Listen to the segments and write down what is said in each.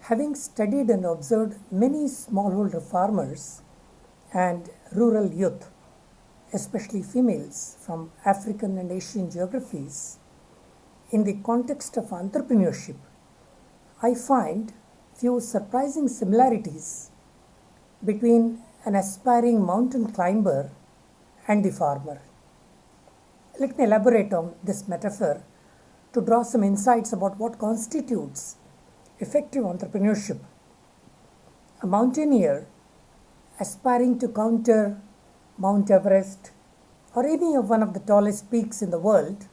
Having studied and observed many smallholder farmers and rural youth, especially females from African and Asian geographies, in the context of entrepreneurship, I find few surprising similarities between an aspiring mountain climber and the farmer. Let me elaborate on this metaphor to draw some insights about what constitutes effective entrepreneurship. A mountaineer aspiring to counter Mount Everest or any of one of the tallest peaks in the world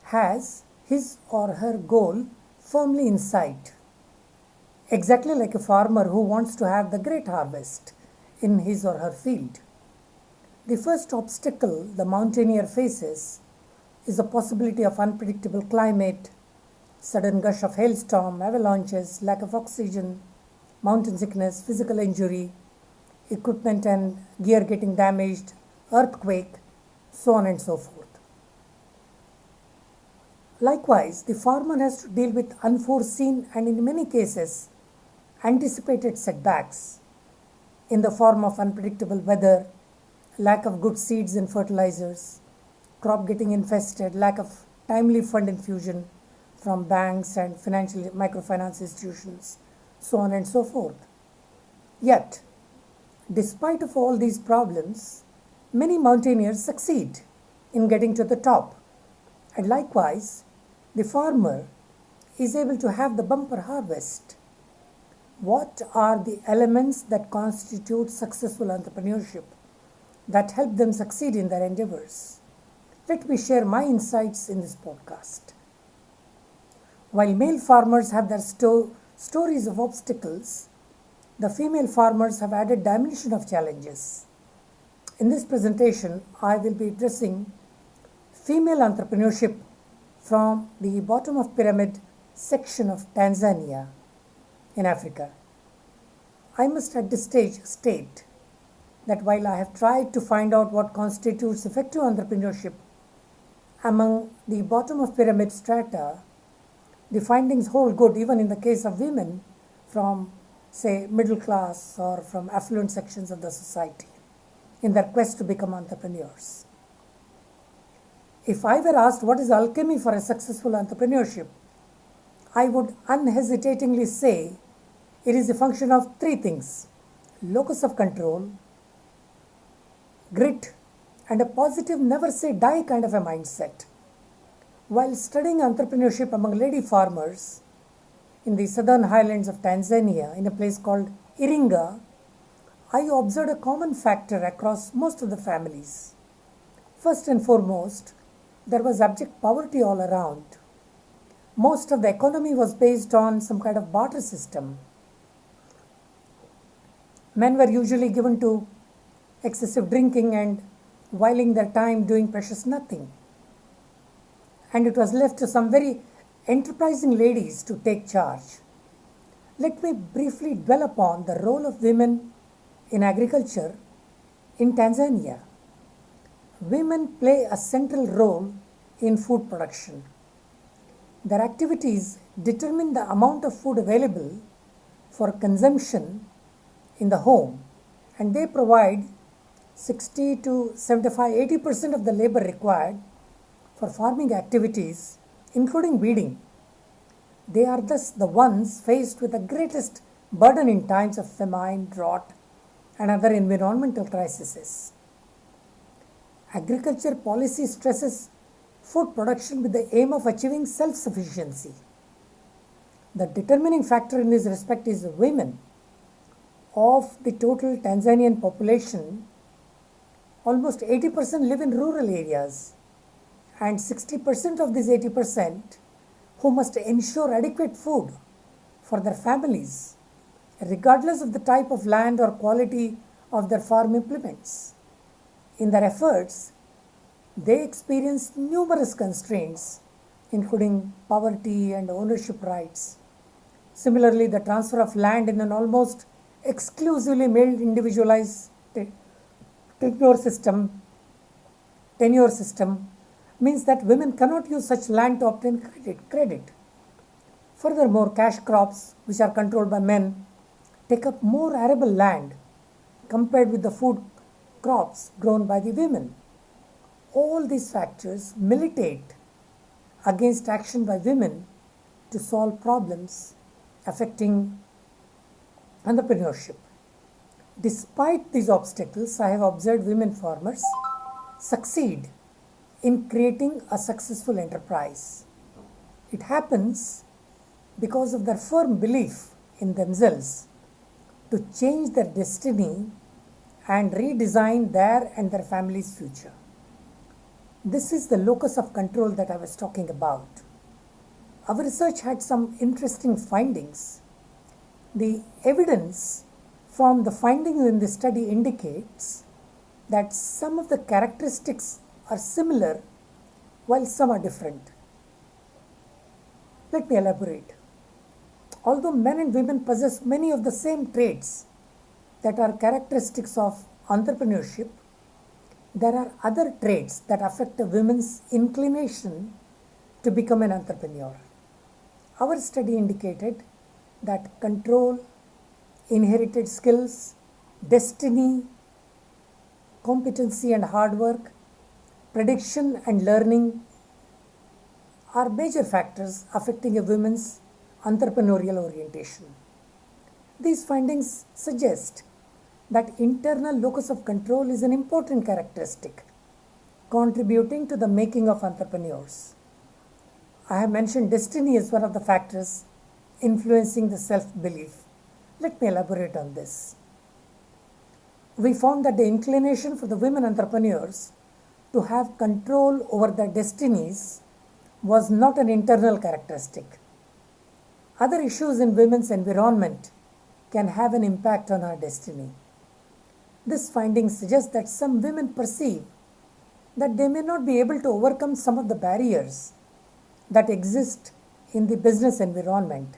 has his or her goal firmly in sight. Exactly like a farmer who wants to have the great harvest in his or her field. The first obstacle the mountaineer faces is the possibility of unpredictable climate, sudden gush of hailstorm, avalanches, lack of oxygen, mountain sickness, physical injury, equipment and gear getting damaged, earthquake, so on and so forth. Likewise, the farmer has to deal with unforeseen and in many cases anticipated setbacks in the form of unpredictable weather, lack of good seeds and fertilizers, crop getting infested, lack of timely fund infusion from banks and financial microfinance institutions, so on and so forth. Yet, despite of all these problems, many mountaineers succeed in getting to the top. And likewise, the farmer is able to have the bumper harvest. What are the elements that constitute successful entrepreneurship that help them succeed in their endeavors? Let me share my insights in this podcast. While male farmers have their stories of obstacles, the female farmers have added dimension of challenges. In this presentation, I will be addressing female entrepreneurship from the bottom of pyramid section of Tanzania in Africa. I must at this stage state that while I have tried to find out what constitutes effective entrepreneurship among the bottom of pyramid strata, the findings hold good even in the case of women from, say, middle class or from affluent sections of the society in their quest to become entrepreneurs. If I were asked what is alchemy for a successful entrepreneurship, I would unhesitatingly say it is a function of three things: locus of control, grit, and a positive never say die kind of a mindset. While studying entrepreneurship among lady farmers in the southern highlands of Tanzania in a place called Iringa, I observed a common factor across most of the families. First and foremost, there was abject poverty all around. Most of the economy was based on some kind of barter system. Men were usually given to excessive drinking and whiling their time doing precious nothing. And it was left to some very enterprising ladies to take charge. Let me briefly dwell upon the role of women in agriculture in Tanzania. Women play a central role in food production. Their activities determine the amount of food available for consumption in the home, and they provide 60 to 75, 80% of the labor required for farming activities, including weeding. They are thus the ones faced with the greatest burden in times of famine, drought, and other environmental crises. Agriculture policy stresses food production with the aim of achieving self-sufficiency. The determining factor in this respect is women. Of the total Tanzanian population, almost 80% live in rural areas, and 60% of these 80% who must ensure adequate food for their families, regardless of the type of land or quality of their farm implements. In their efforts, they experience numerous constraints, including poverty and ownership rights. Similarly, the transfer of land in an almost exclusively male individualized tenure system means that women cannot use such land to obtain credit. Furthermore, cash crops, which are controlled by men, take up more arable land compared with the food crops grown by the women. All these factors militate against action by women to solve problems affecting entrepreneurship. Despite these obstacles, I have observed women farmers succeed in creating a successful enterprise. It happens because of their firm belief in themselves to change their destiny and redesign their and their family's future. This is the locus of control that I was talking about. Our research had some interesting findings. The evidence from the findings in this study indicates that some of the characteristics are similar while some are different. Let me elaborate. Although men and women possess many of the same traits that are characteristics of entrepreneurship, there are other traits that affect a woman's inclination to become an entrepreneur. Our study indicated that control, inherited skills, destiny, competency and hard work, prediction and learning are major factors affecting a woman's entrepreneurial orientation. These findings suggest that internal locus of control is an important characteristic contributing to the making of entrepreneurs. I have mentioned destiny as one of the factors influencing the self-belief. Let me elaborate on this. We found that the inclination for the women entrepreneurs to have control over their destinies was not an internal characteristic. Other issues in women's environment can have an impact on our destiny. This finding suggests that some women perceive that they may not be able to overcome some of the barriers that exist in the business environment.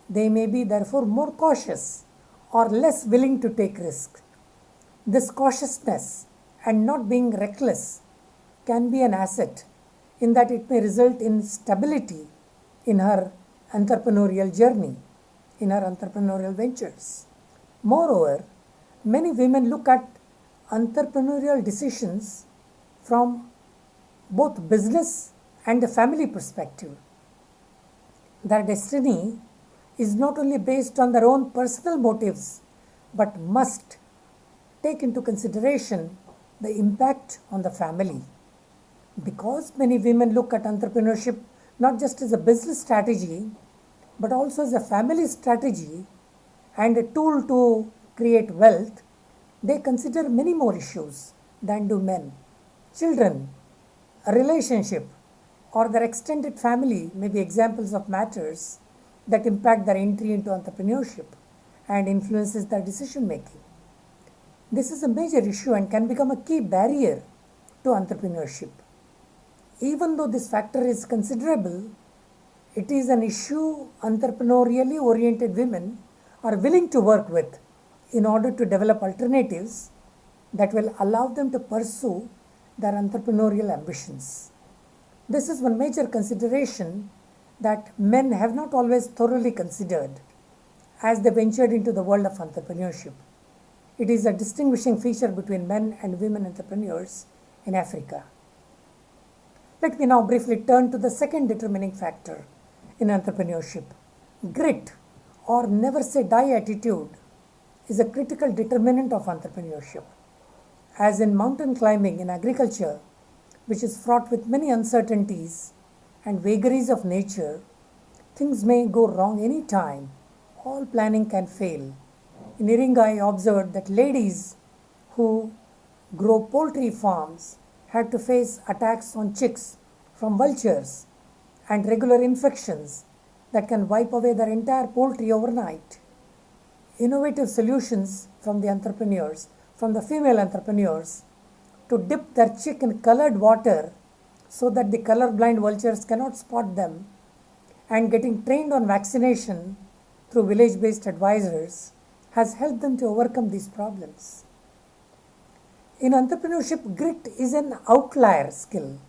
They may be therefore more cautious or less willing to take risks. This cautiousness and not being reckless can be an asset in that it may result in stability in her entrepreneurial journey, in her entrepreneurial ventures. Moreover, many women look at entrepreneurial decisions from both business and a family perspective. Their destiny is not only based on their own personal motives, but must take into consideration the impact on the family. Because many women look at entrepreneurship not just as a business strategy, but also as a family strategy and a tool to create wealth, they consider many more issues than do men. Children, a relationship, or their extended family may be examples of matters that impact their entry into entrepreneurship and influences their decision making. This is a major issue and can become a key barrier to entrepreneurship. Even though this factor is considerable, it is an issue entrepreneurially oriented women are willing to work with in order to develop alternatives that will allow them to pursue their entrepreneurial ambitions. This is one major consideration that men have not always thoroughly considered as they ventured into the world of entrepreneurship. It is a distinguishing feature between men and women entrepreneurs in Africa. Let me now briefly turn to the second determining factor in entrepreneurship. Grit, or never say die attitude, is a critical determinant of entrepreneurship. As in mountain climbing in agriculture, which is fraught with many uncertainties and vagaries of nature, things may go wrong any time. All planning can fail. In Iringa, I observed that ladies who grow poultry farms had to face attacks on chicks from vultures and regular infections that can wipe away their entire poultry overnight. Innovative solutions from the entrepreneurs, from the female entrepreneurs, to dip their chick in colored water so that the colorblind vultures cannot spot them, and getting trained on vaccination through village-based advisors has helped them to overcome these problems. In entrepreneurship, grit is an outlier skill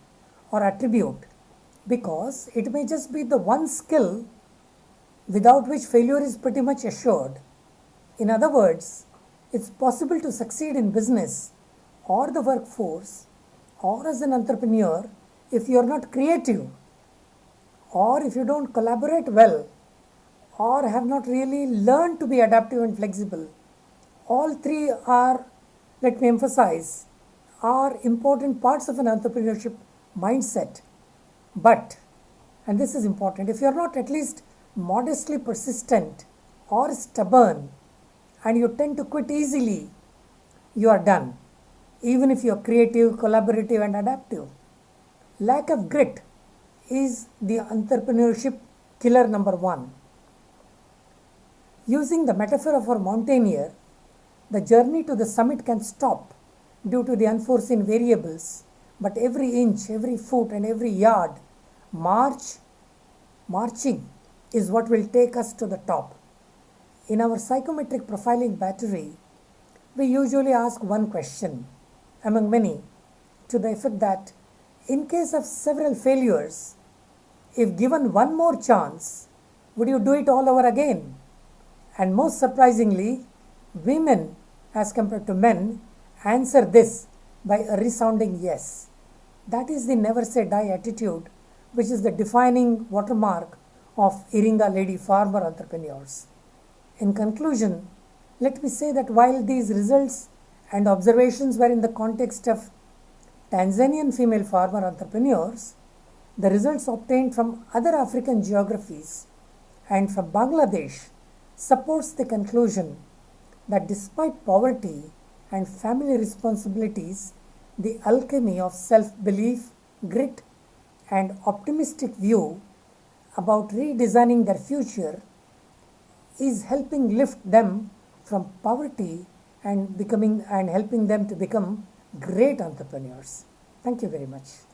or attribute because it may just be the one skill without which failure is pretty much assured. In other words, it's possible to succeed in business or the workforce or as an entrepreneur if you are not creative, or if you don't collaborate well, or have not really learned to be adaptive and flexible. All three are, let me emphasize, are important parts of an entrepreneurship mindset. But, and this is important, if you are not at least modestly persistent or stubborn and you tend to quit easily, you are done, even if you are creative, collaborative and adaptive. Lack of grit is the entrepreneurship killer number one. Using the metaphor of our mountaineer, the journey to the summit can stop due to the unforeseen variables, but every inch, every foot and every yard marching is what will take us to the top. In our psychometric profiling battery, we usually ask one question among many to the effect that in case of several failures, if given one more chance, would you do it all over again? And most surprisingly, women as compared to men answer this by a resounding yes. That is the never say die attitude, which is the defining watermark of Iringa lady farmer entrepreneurs. In conclusion, let me say that while these results and observations were in the context of Tanzanian female farmer entrepreneurs, the results obtained from other African geographies and from Bangladesh supports the conclusion that despite poverty and family responsibilities, the alchemy of self-belief, grit and optimistic view about redesigning their future is helping lift them from poverty and helping them to become great entrepreneurs. Thank you very much.